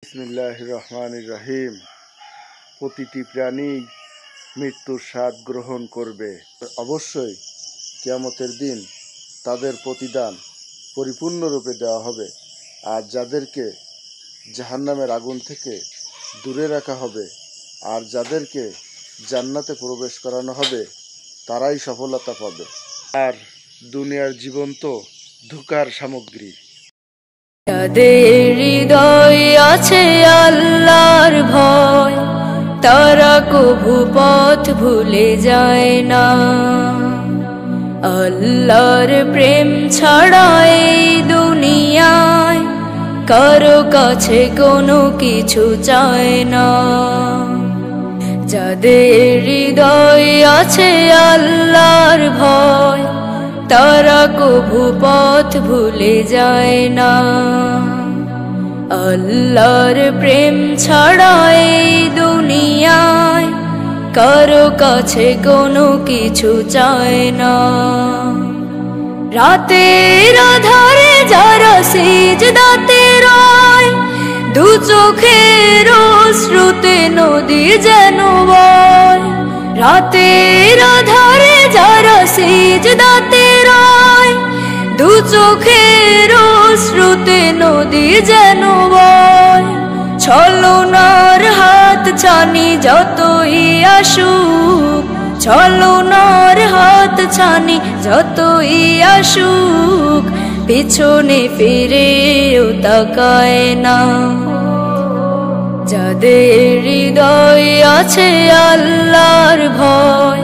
বিসমিল্লাহির রহমানির রহিম। প্রতিটি প্রাণী মৃত্যুর স্বাদ গ্রহণ করবে। অবশ্যই কিয়ামতের দিন তাদের প্রতিদান পরিপূর্ণরূপে দেওয়া হবে। আর যাদেরকে জাহান্নামের আগুন থেকে দূরে রাখা হবে আর যাদেরকে জান্নাতে প্রবেশ করানো হবে তারাই সফলতা পাবে। আর দুনিয়ার জীবন তো ধোঁকার সামগ্রী। যাদের হৃদয় আছে আল্লাহর ভয়, তারা কভু পথ ভুলে যায় না। আল্লাহর প্রেম ছাড়া এই দুনিয়ায় কারো কাছে কোনো কিছু চায় না। যাদের হৃদয় আছে আল্লাহর ভয়, তারা কভু পথ ভুলে যায় না। আল্লাহর প্রেম ছাড়া এই দুনিয়ায় কারো কাছে কোনো কিছু চায় না। রাতের আধারে যারা সিজদাতে রয়, দু চোখের অশ্রুতে নদী যেন বয়। রাতের আধারে যারা সিজদাতে রয়, দু চোখের অশ্রুতে নদী যেন বয়। ছলনার হাত ছানি যতই আসুক, ছলনার হাত ছানি যতই আসুক, পিছনে ফিরেও তাকায় না। যাদের হৃদয় আছে আল্লাহর ভয়,